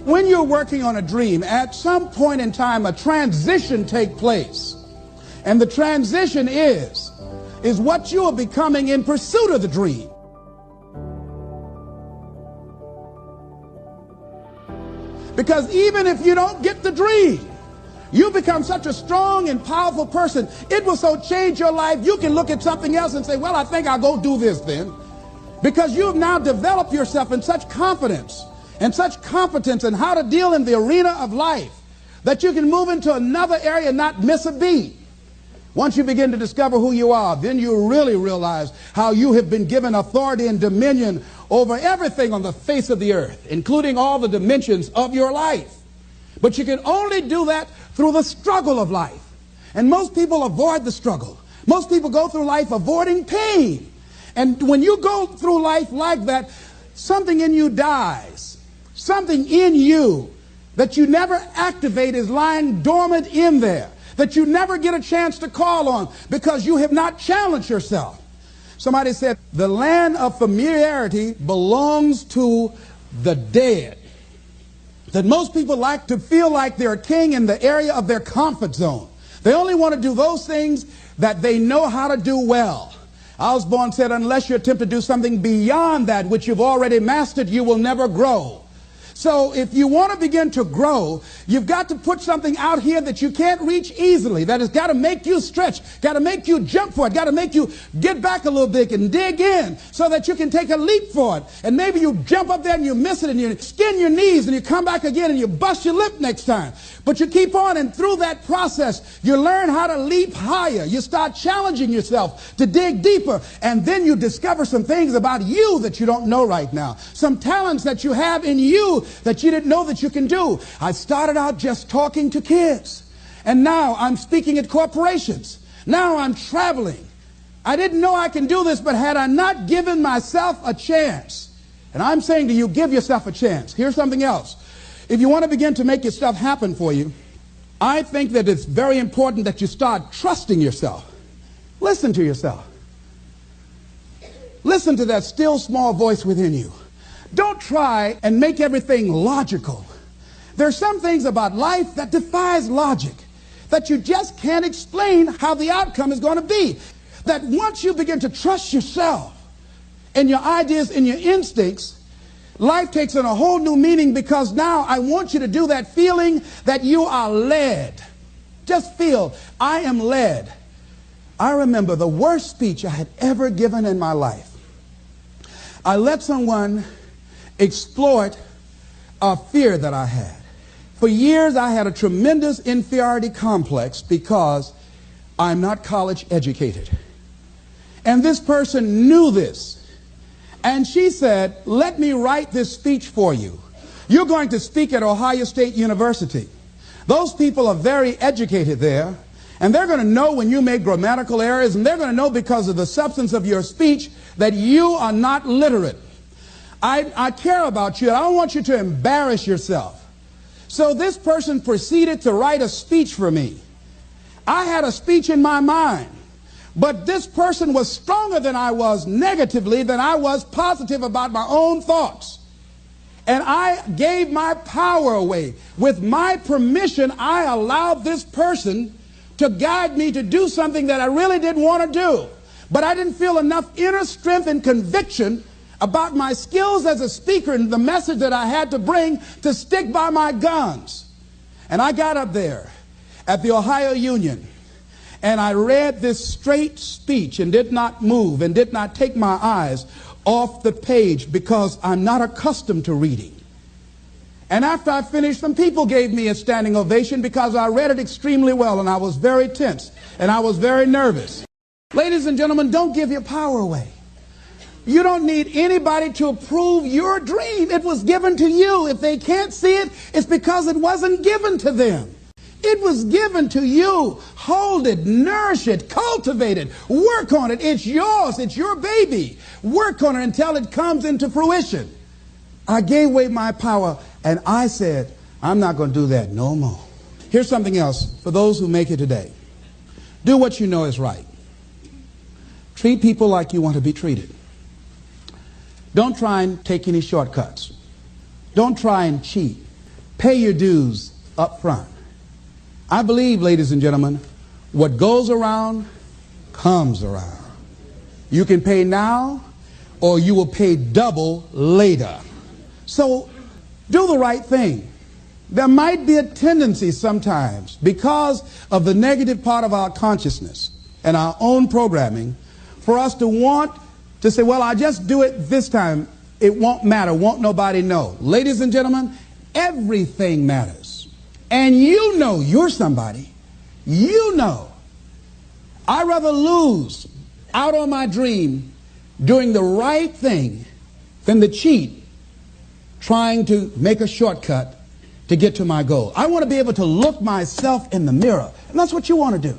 When you're working on a dream, at some point in time, a transition takes place. And the transition is what you are becoming in pursuit of the dream. Because even if you don't get the dream, you become such a strong and powerful person. It will so change your life, you can look at something else and say, well, I think I'll go do this then. Because you have now developed yourself in such confidence and such competence in how to deal in the arena of life that you can move into another area and not miss a beat. Once you begin to discover who you are, then you really realize how you have been given authority and dominion over everything on the face of the earth, including all the dimensions of your life. But you can only do that through the struggle of life. And most people avoid the struggle. Most people go through life avoiding pain. And when you go through life like that, something in you dies. Something in you that you never activate is lying dormant in there, that you never get a chance to call on because you have not challenged yourself. Somebody said, the land of familiarity belongs to the dead. That most people like to feel like they're a king in the area of their comfort zone. They only want to do those things that they know how to do well. Osborne said, unless you attempt to do something beyond that which you've already mastered, you will never grow. So if you want to begin to grow, you've got to put something out here that you can't reach easily, that has got to make you stretch, got to make you jump for it, got to make you get back a little bit and dig in so that you can take a leap for it. And maybe you jump up there and you miss it and you skin your knees and you come back again and you bust your lip next time. But you keep on, and through that process, you learn how to leap higher. You start challenging yourself to dig deeper, and then you discover some things about you that you don't know right now. Some talents that you have in you that you didn't know that you can do. I started out just talking to kids, and now I'm speaking at corporations. Now I'm traveling. I didn't know I can do this, but had I not given myself a chance, and I'm saying to you, give yourself a chance. Here's something else. If you want to begin to make your stuff happen for you, I think that it's very important that you start trusting yourself. Listen to yourself. Listen to that still small voice within you. Don't try and make everything logical. There are some things about life that defies logic, that you just can't explain how the outcome is going to be. That once you begin to trust yourself and your ideas and your instincts, life takes on a whole new meaning, because now I want you to do that feeling that you are led. Just feel, I am led. I remember the worst speech I had ever given in my life. I let someone exploit a fear that I had. For years I had a tremendous inferiority complex because I'm not college educated. And this person knew this. And she said, let me write this speech for you. You're going to speak at Ohio State University. Those people are very educated there, and they're going to know when you make grammatical errors, and they're going to know because of the substance of your speech that you are not literate. I care about you, and I don't want you to embarrass yourself. So this person proceeded to write a speech for me. I had a speech in my mind. But this person was stronger than I was negatively than I was positive about my own thoughts. And I gave my power away. With my permission, I allowed this person to guide me to do something that I really didn't want to do. But I didn't feel enough inner strength and conviction about my skills as a speaker and the message that I had to bring to stick by my guns. And I got up there at the Ohio Union, and I read this straight speech and did not move and did not take my eyes off the page because I'm not accustomed to reading. And after I finished, some people gave me a standing ovation because I read it extremely well, and I was very tense and I was very nervous. Ladies and gentlemen, don't give your power away. You don't need anybody to approve your dream. It was given to you. If they can't see it, it's because it wasn't given to them. It was given to you. Hold it, nourish it, cultivate it, work on it. It's yours. It's your baby. Work on it until it comes into fruition. I gave away my power, and I said, I'm not going to do that no more. Here's something else for those who make it today. Do what you know is right. Treat people like you want to be treated. Don't try and take any shortcuts. Don't try and cheat. pay your dues up front. I believe, ladies and gentlemen, what goes around comes around. You can pay now, or you will pay double later. So do the right thing. There might be a tendency sometimes, because of the negative part of our consciousness and our own programming, for us to want to say, well, I'll just do it this time. It won't matter. Won't nobody know. Ladies and gentlemen, everything matters. And you know you're somebody. You know. I'd rather lose out on my dream doing the right thing than to cheat trying to make a shortcut to get to my goal. I want to be able to look myself in the mirror. And that's what you want to do.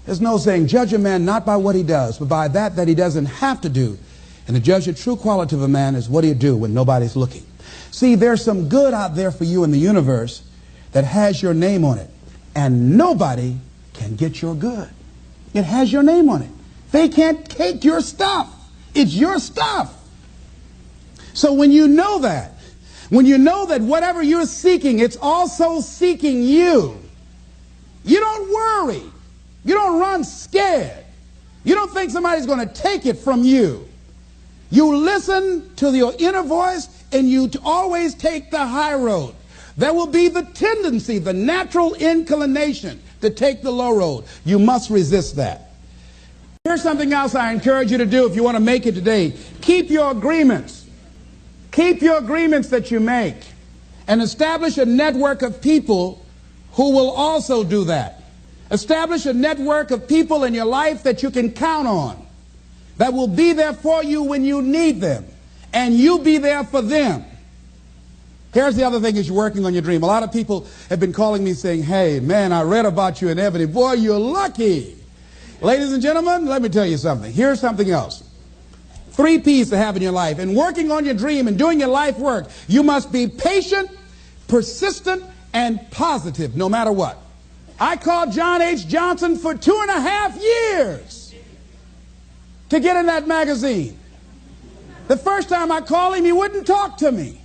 There's no saying, judge a man not by what he does, but by that he doesn't have to do. And to judge the true quality of a man is what do you do when nobody's looking. See, there's some good out there for you in the universe that has your name on it. And nobody can get your good. It has your name on it. They can't take your stuff. It's your stuff. So when you know that whatever you're seeking, it's also seeking you, you don't worry. You don't run scared. You don't think somebody's going to take it from you. You listen to your inner voice, and you always take the high road. There will be the tendency, the natural inclination to take the low road. You must resist that. Here's something else I encourage you to do if you want to make it today. Keep your agreements. Keep your agreements that you make, and establish a network of people who will also do that. Establish a network of people in your life that you can count on, that will be there for you when you need them, and you be there for them. Here's the other thing is you're working on your dream. A lot of people have been calling me saying, hey, man, I read about you in Ebony. Boy, you're lucky. Ladies and gentlemen, let me tell you something. Here's something else. 3 P's to have in your life. In working on your dream and doing your life work, you must be patient, persistent, and positive, no matter what. I called John H. Johnson for 2.5 years to get in that magazine. The first time I called him, he wouldn't talk to me.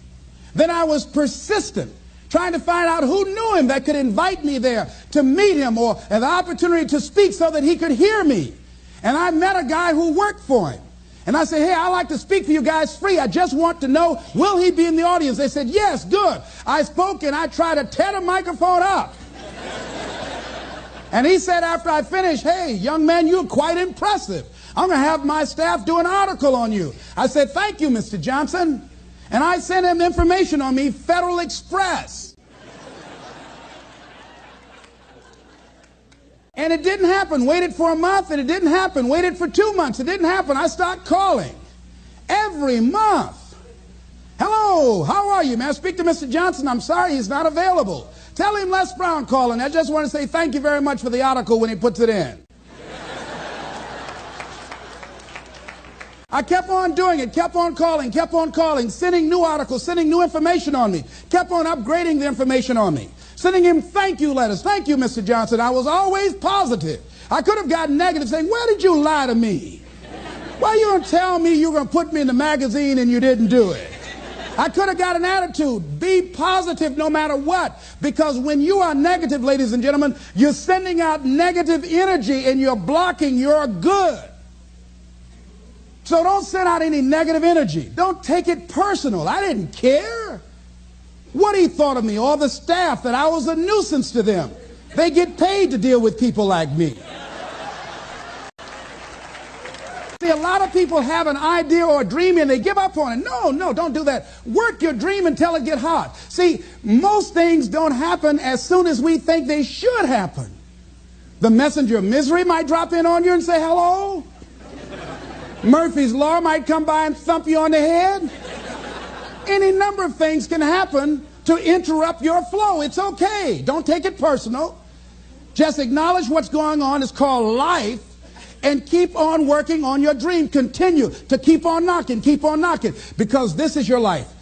Then I was persistent, trying to find out who knew him that could invite me there to meet him or have the opportunity to speak so that he could hear me. And I met a guy who worked for him. And I said, hey, I'd like to speak for you guys free. I just want to know, will he be in the audience? They said, yes, good. I spoke and I tried to tear the microphone up. And he said after I finished, hey, young man, you're quite impressive. I'm going to have my staff do an article on you. I said, thank you, Mr. Johnson. And I sent him information on me, Federal Express. And it didn't happen. Waited for a month and it didn't happen. Waited for 2 months. It didn't happen. I started calling every month. Hello, how are you? May I speak to Mr. Johnson? I'm sorry, he's not available. Tell him Les Brown calling. I just want to say thank you very much for the article when he puts it in. I kept on doing it, kept on calling, sending new articles, sending new information on me, kept on upgrading the information on me, sending him thank you letters. Thank you, Mr. Johnson. I was always positive. I could have gotten negative saying, where did you lie to me? Why you don't tell me you were going to put me in the magazine and you didn't do it? I could have got an attitude. Be positive no matter what. Because when you are negative, ladies and gentlemen, you're sending out negative energy and you're blocking your good. So don't send out any negative energy. Don't take it personal. I didn't care what he thought of me or the staff, that I was a nuisance to them. They get paid to deal with people like me. See, a lot of people have an idea or a dream and they give up on it. No, don't do that. Work your dream until it gets hot. See, most things don't happen as soon as we think they should happen. The messenger of misery might drop in on you and say hello. Murphy's Law might come by and thump you on the head. Any number of things can happen to interrupt your flow. It's okay. Don't take it personal. Just acknowledge what's going on. It's called life. And keep on working on your dream. Continue to keep on knocking, because this is your life.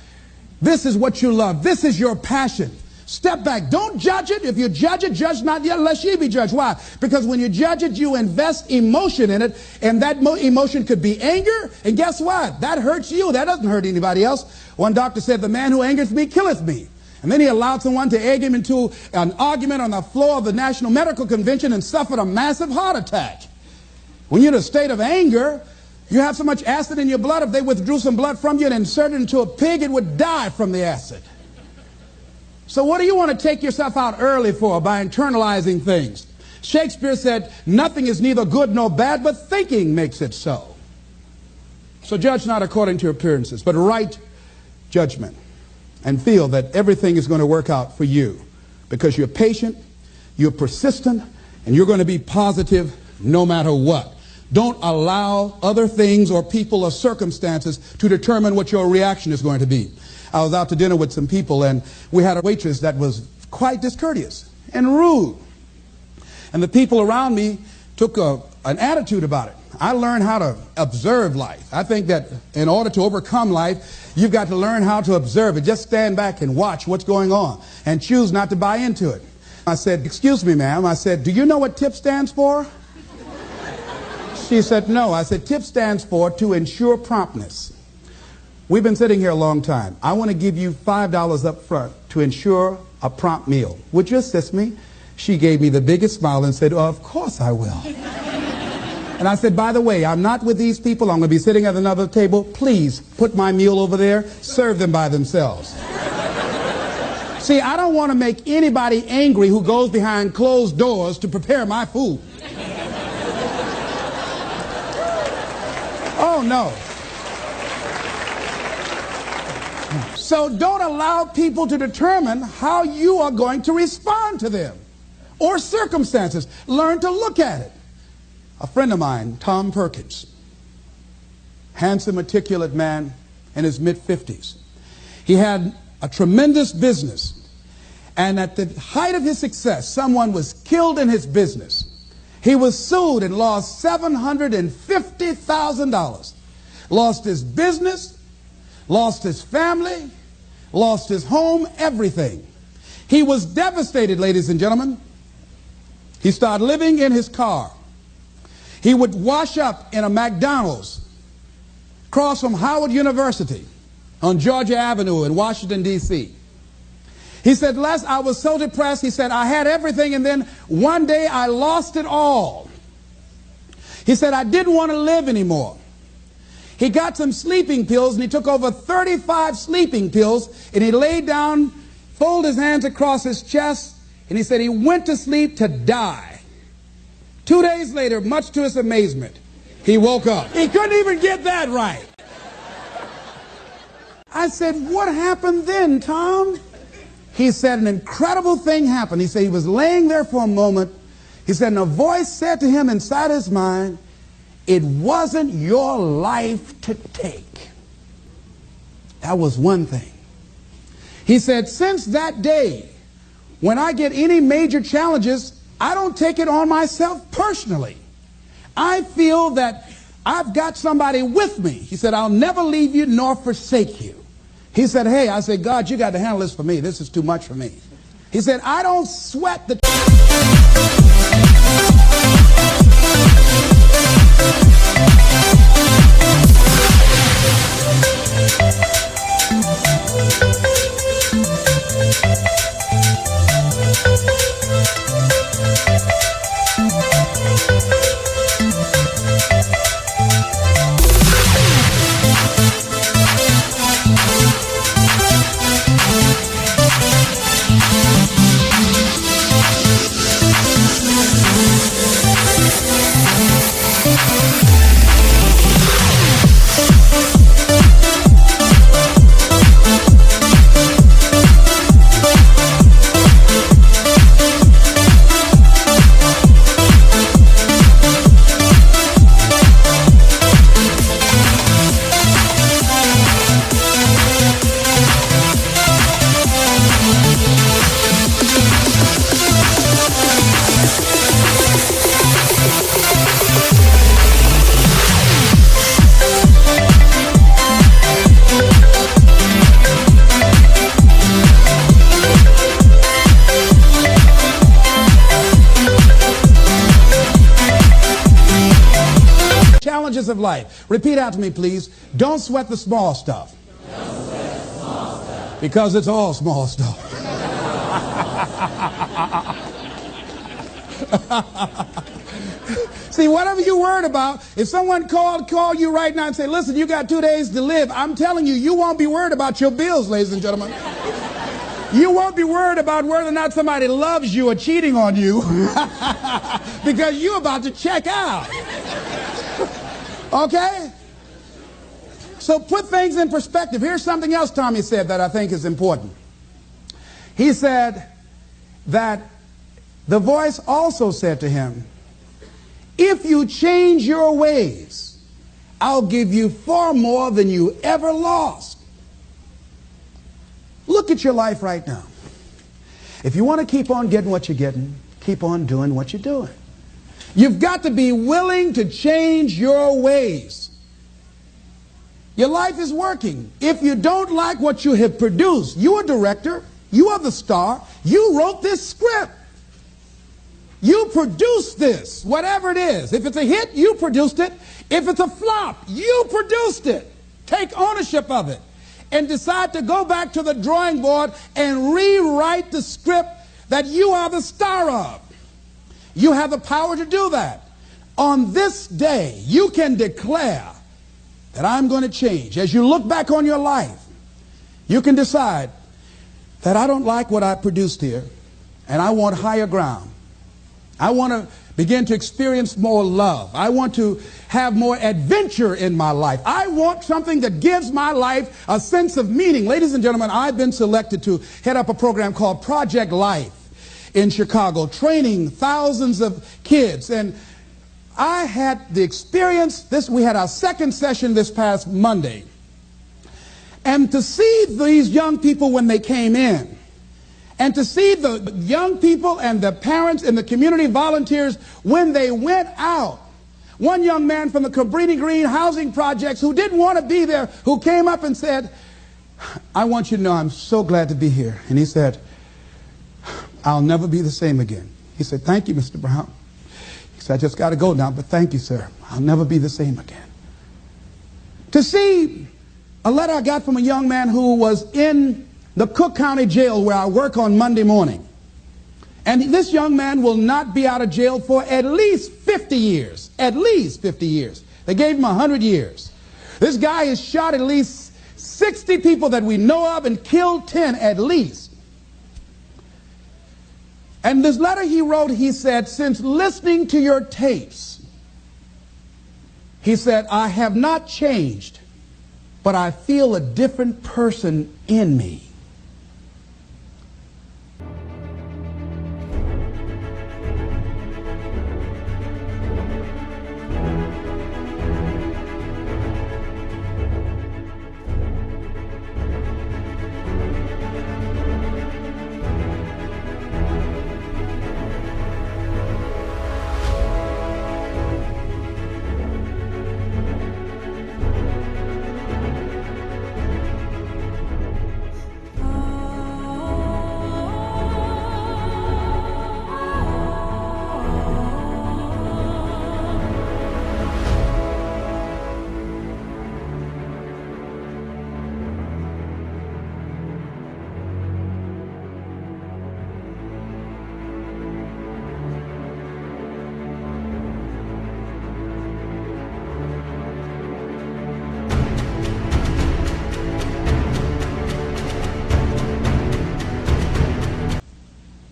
This is what you love. This is your passion. Step back. Don't judge it. If you judge it, judge not yet, lest ye be judged. Why? Because when you judge it, you invest emotion in it, and that emotion could be anger, and guess what? That hurts you. That doesn't hurt anybody else. One doctor said, the man who angers me killeth me. And then he allowed someone to egg him into an argument on the floor of the National Medical Convention and suffered a massive heart attack. When you're in a state of anger, you have so much acid in your blood, if they withdrew some blood from you and inserted it into a pig, it would die from the acid. So what do you want to take yourself out early for by internalizing things? Shakespeare said, nothing is neither good nor bad, but thinking makes it so. So judge not according to your appearances, but right judgment. And feel that everything is going to work out for you because you're patient, you're persistent, and you're going to be positive no matter what. Don't allow other things or people or circumstances to determine what your reaction is going to be. I was out to dinner with some people, and we had a waitress that was quite discourteous and rude. And the people around me took an attitude about it. I learned how to observe life. I think that in order to overcome life, you've got to learn how to observe it. Just stand back and watch what's going on and choose not to buy into it. I said, excuse me, ma'am. I said, do you know what TIP stands for? She said, no. I said, TIP stands for to ensure promptness. We've been sitting here a long time. I want to give you $5 up front to ensure a prompt meal. Would you assist me? She gave me the biggest smile and said, oh, of course I will. And I said, by the way, I'm not with these people. I'm going to be sitting at another table. Please put my meal over there. Serve them by themselves. See, I don't want to make anybody angry who goes behind closed doors to prepare my food. Oh, no. So don't allow people to determine how you are going to respond to them or circumstances. Learn to look at it. A friend of mine, Tom Perkins, handsome, articulate man in his mid-50s. He had a tremendous business, and at the height of his success, someone was killed in his business. He was sued and lost $750,000. Lost his business, lost his family, lost his home, everything. He was devastated, ladies and gentlemen. He started living in his car. He would wash up in a McDonald's across from Howard University on Georgia Avenue in Washington, D.C. He said, Les, I was so depressed. He said, I had everything, and then one day I lost it all. He said, I didn't want to live anymore. He got some sleeping pills, and he took over 35 sleeping pills, and he laid down, folded his hands across his chest, and he said he went to sleep to die. 2 days later, much to his amazement, he woke up. He couldn't even get that right. I said, what happened then, Tom? He said, an incredible thing happened. He said he was laying there for a moment. He said, and a voice said to him inside his mind, it wasn't your life to take. That was one thing. He said, since that day, when I get any major challenges, I don't take it on myself personally. I feel that I've got somebody with me. He said, I'll never leave you nor forsake you. He said, hey, I said, God, you got to handle this for me. This is too much for me. He said, I don't sweat the... Challenges of life. Repeat out to me, please. Don't sweat the small stuff. Don't sweat the small stuff. Because it's all small stuff. See, whatever you're worried about, if someone call you right now and say, listen, you got 2 days to live, I'm telling you, you won't be worried about your bills, ladies and gentlemen. You won't be worried about whether or not somebody loves you or cheating on you because you're about to check out. Okay? So put things in perspective. Here's something else Tommy said that I think is important. He said that the voice also said to him, if you change your ways, I'll give you far more than you ever lost. Look at your life right now. If you want to keep on getting what you're getting, keep on doing what you're doing. You've got to be willing to change your ways. Your life is working. If you don't like what you have produced, you're a director, you are the star, you wrote this script. You produced this, whatever it is. If it's a hit, you produced it. If it's a flop, you produced it. Take ownership of it and decide to go back to the drawing board and rewrite the script that you are the star of. You have the power to do that. On this day, you can declare that I'm going to change. As you look back on your life, you can decide that I don't like what I produced here, and I want higher ground. I want to begin to experience more love. I want to have more adventure in my life. I want something that gives my life a sense of meaning. Ladies and gentlemen, I've been selected to head up a program called Project Life in Chicago, training thousands of kids. And I had the experience, we had our second session this past Monday. And to see these young people when they came in, and to see the young people and the parents and the community volunteers when they went out. One young man from the Cabrini Green housing projects who didn't want to be there, who came up and said, I want you to know I'm so glad to be here. And he said, I'll never be the same again. He said, thank you, Mr. Brown. He said, I just got to go now, but thank you, sir. I'll never be the same again. To see a letter I got from a young man who was in the Cook County Jail where I work on Monday morning. And this young man will not be out of jail for at least 50 years. At least 50 years. They gave him 100 years. This guy has shot at least 60 people that we know of and killed 10 at least. And this letter he wrote, he said, since listening to your tapes, he said, I have not changed, but I feel a different person in me.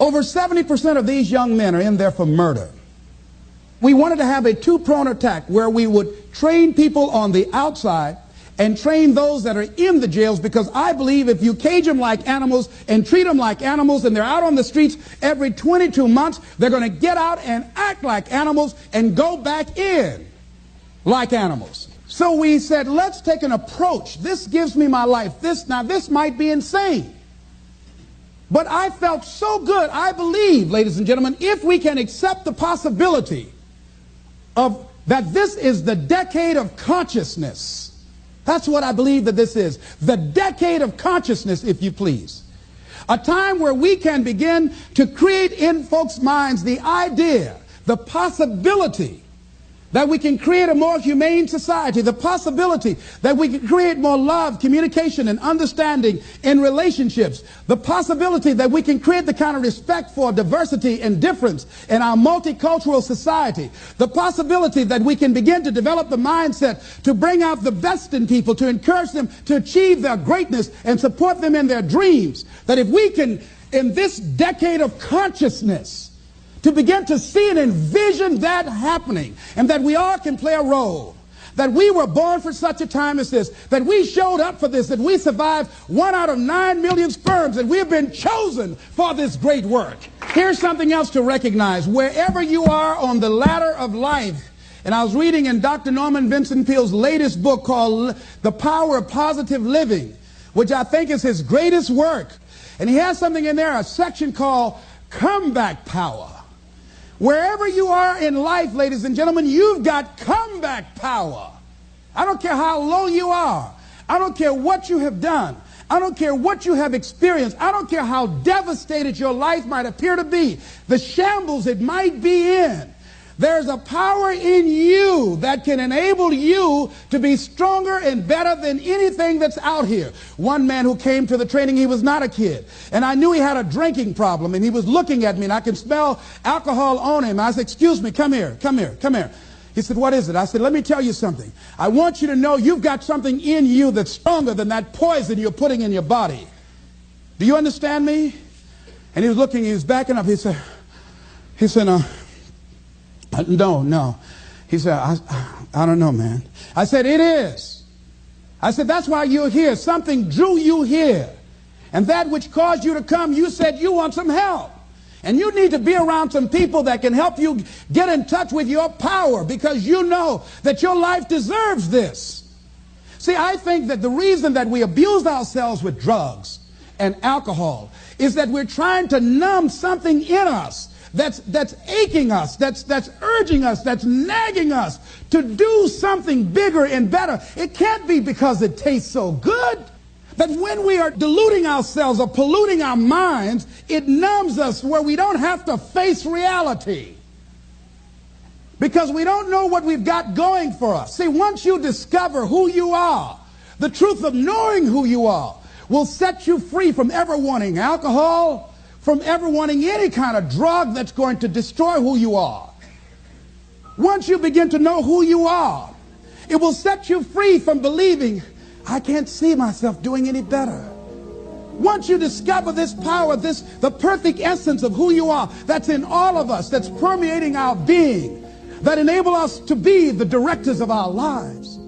Over 70% of these young men are in there for murder. We wanted to have a two-pronged attack where we would train people on the outside and train those that are in the jails, because I believe if you cage them like animals and treat them like animals and they're out on the streets every 22 months, they're going to get out and act like animals and go back in like animals. So we said, let's take an approach. This gives me my life. This might be insane. But I felt so good. I believe, ladies and gentlemen, if we can accept the possibility of that this is the decade of consciousness. That's what I believe that this is. The decade of consciousness, if you please. A time where we can begin to create in folks' minds the idea, the possibility that we can create a more humane society, the possibility that we can create more love, communication, and understanding in relationships, the possibility that we can create the kind of respect for diversity and difference in our multicultural society, the possibility that we can begin to develop the mindset to bring out the best in people, to encourage them to achieve their greatness and support them in their dreams, that if we can, in this decade of consciousness, to begin to see and envision that happening, and that we all can play a role, that we were born for such a time as this, that we showed up for this, that we survived 1 out of 9 million sperms, and we have been chosen for this great work. Here's something else to recognize. Wherever you are on the ladder of life, and I was reading in Dr. Norman Vincent Peale's latest book called The Power of Positive Living, which I think is his greatest work, and he has something in there, a section called Comeback Power. Wherever you are in life, ladies and gentlemen, you've got comeback power. I don't care how low you are. I don't care what you have done. I don't care what you have experienced. I don't care how devastated your life might appear to be, the shambles it might be in. There's a power in you that can enable you to be stronger and better than anything that's out here. One man who came to the training, he was not a kid. And I knew he had a drinking problem, and he was looking at me, and I could smell alcohol on him. I said, excuse me, come here, come here, come here. He said, what is it? I said, let me tell you something. I want you to know you've got something in you that's stronger than that poison you're putting in your body. Do you understand me? And he was looking, he was backing up. He said, no. He said, I don't know, man. I said, it is. I said, that's why you're here. Something drew you here. And that which caused you to come, you said you want some help. And you need to be around some people that can help you get in touch with your power, because you know that your life deserves this. See, I think that the reason that we abuse ourselves with drugs and alcohol is that we're trying to numb something in us that's aching us, that's urging us, that's nagging us to do something bigger and better. It can't be because it tastes so good. That when we are deluding ourselves or polluting our minds, it numbs us where we don't have to face reality, because we don't know what we've got going for us. See, once you discover who you are, the truth of knowing who you are will set you free from ever wanting alcohol, from ever wanting any kind of drug that's going to destroy who you are. Once you begin to know who you are, it will set you free from believing, I can't see myself doing any better. Once you discover this power, the perfect essence of who you are, that's in all of us, that's permeating our being, that enable us to be the directors of our lives.